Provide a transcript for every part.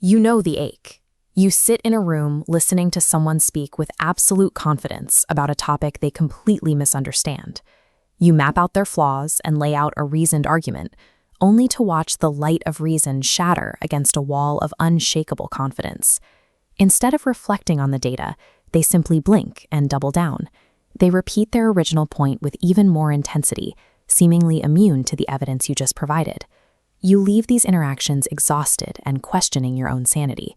You know the ache. You sit in a room listening to someone speak with absolute confidence about a topic they completely misunderstand. You map out their flaws and lay out a reasoned argument, only to watch the light of reason shatter against a wall of unshakable confidence. Instead of reflecting on the data, they simply blink and double down. They repeat their original point with even more intensity, seemingly immune to the evidence you just provided. You leave these interactions exhausted and questioning your own sanity.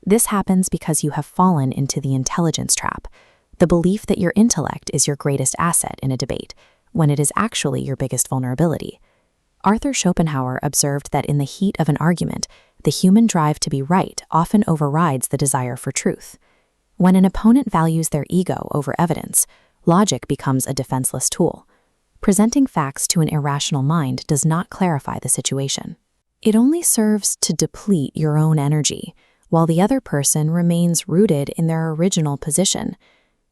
This happens because you have fallen into the intelligence trap, the belief that your intellect is your greatest asset in a debate, when it is actually your biggest vulnerability. Arthur Schopenhauer observed that in the heat of an argument, the human drive to be right often overrides the desire for truth. When an opponent values their ego over evidence, logic becomes a defenseless tool. Presenting facts to an irrational mind does not clarify the situation. It only serves to deplete your own energy, while the other person remains rooted in their original position.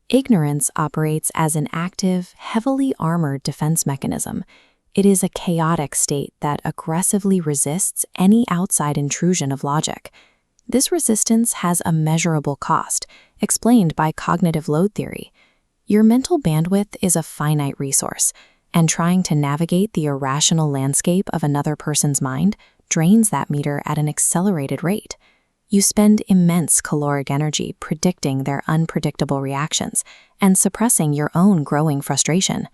Ignorance operates as an active, heavily armored defense mechanism. It is a chaotic state that aggressively resists any outside intrusion of logic. This resistance has a measurable cost, explained by cognitive load theory. Your mental bandwidth is a finite resource, and trying to navigate the irrational landscape of another person's mind drains that meter at an accelerated rate. You spend immense caloric energy predicting their unpredictable reactions and suppressing your own growing frustration.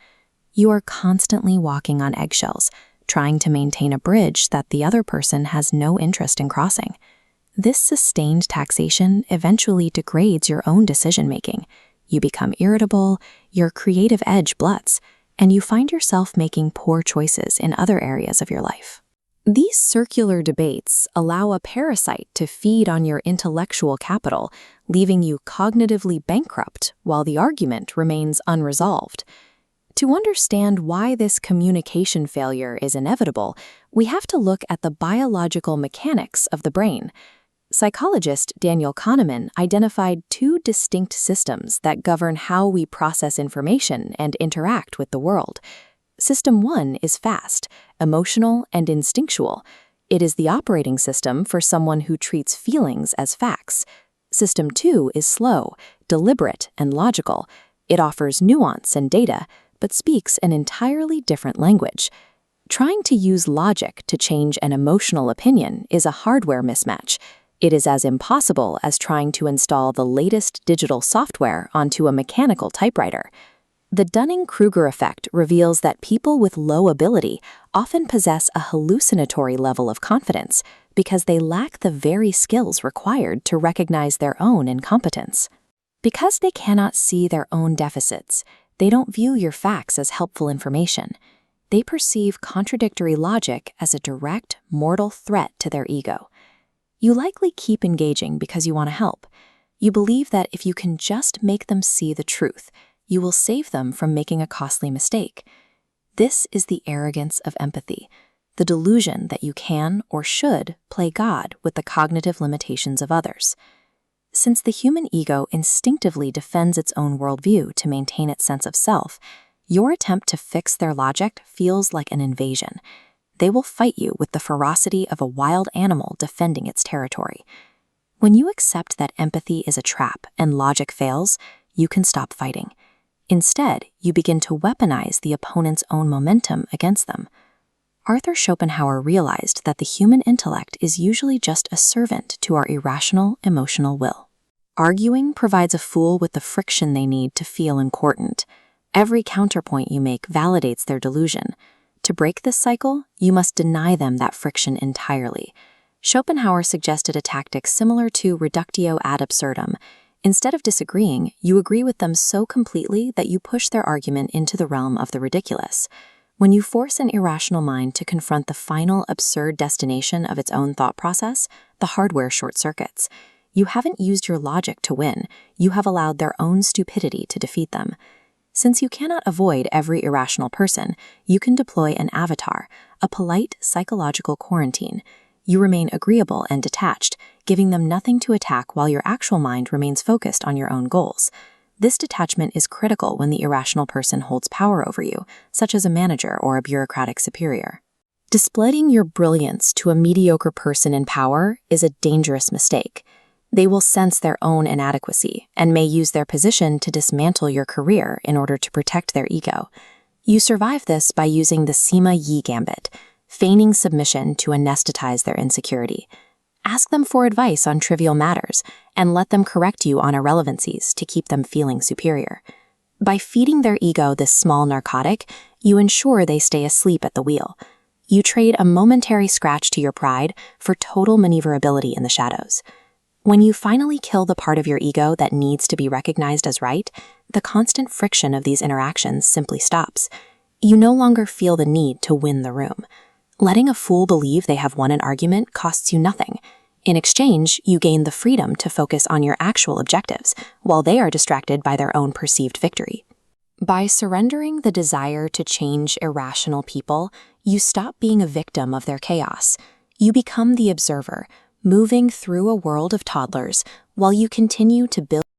You are constantly walking on eggshells, trying to maintain a bridge that the other person has no interest in crossing. This sustained taxation eventually degrades your own decision-making. You become irritable, your creative edge blunts, and you find yourself making poor choices in other areas of your life. These circular debates allow a parasite to feed on your intellectual capital, leaving you cognitively bankrupt while the argument remains unresolved. To understand why this communication failure is inevitable, we have to look at the biological mechanics of the brain. Psychologist Daniel Kahneman identified two distinct systems that govern how we process information and interact with the world. System 1 is fast, emotional, and instinctual. It is the operating system for someone who treats feelings as facts. System 2 is slow, deliberate, and logical. It offers nuance and data, but speaks an entirely different language. Trying to use logic to change an emotional opinion is a hardware mismatch. It is as impossible as trying to install the latest digital software onto a mechanical typewriter. The Dunning-Kruger effect reveals that people with low ability often possess a hallucinatory level of confidence because they lack the very skills required to recognize their own incompetence. Because they cannot see their own deficits, they don't view your facts as helpful information. They perceive contradictory logic as a direct, mortal threat to their ego. You likely keep engaging because you want to help. You believe that if you can just make them see the truth, you will save them from making a costly mistake. This is the arrogance of empathy, the delusion that you can or should play God with the cognitive limitations of others. Since the human ego instinctively defends its own worldview to maintain its sense of self, your attempt to fix their logic feels like an invasion. They will fight you with the ferocity of a wild animal defending its territory. When you accept that empathy is a trap and logic fails, you can stop fighting. Instead, you begin to weaponize the opponent's own momentum against them. Arthur Schopenhauer realized that the human intellect is usually just a servant to our irrational, emotional will. Arguing provides a fool with the friction they need to feel important. Every counterpoint you make validates their delusion. To break this cycle, you must deny them that friction entirely. Schopenhauer suggested a tactic similar to reductio ad absurdum. Instead of disagreeing, you agree with them so completely that you push their argument into the realm of the ridiculous. When you force an irrational mind to confront the final absurd destination of its own thought process, the hardware short-circuits. You haven't used your logic to win, you have allowed their own stupidity to defeat them. Since you cannot avoid every irrational person, you can deploy an avatar, a polite psychological quarantine. You remain agreeable and detached, giving them nothing to attack while your actual mind remains focused on your own goals. This detachment is critical when the irrational person holds power over you, such as a manager or a bureaucratic superior. Displaying your brilliance to a mediocre person in power is a dangerous mistake. They will sense their own inadequacy and may use their position to dismantle your career in order to protect their ego. You survive this by using the Sima Gambit, feigning submission to anesthetize their insecurity. Ask them for advice on trivial matters and let them correct you on irrelevancies to keep them feeling superior. By feeding their ego this small narcotic, you ensure they stay asleep at the wheel. You trade a momentary scratch to your pride for total maneuverability in the shadows. When you finally kill the part of your ego that needs to be recognized as right, the constant friction of these interactions simply stops. You no longer feel the need to win the room. Letting a fool believe they have won an argument costs you nothing. In exchange, you gain the freedom to focus on your actual objectives, while they are distracted by their own perceived victory. By surrendering the desire to change irrational people, you stop being a victim of their chaos. You become the observer, moving through a world of toddlers while you continue to build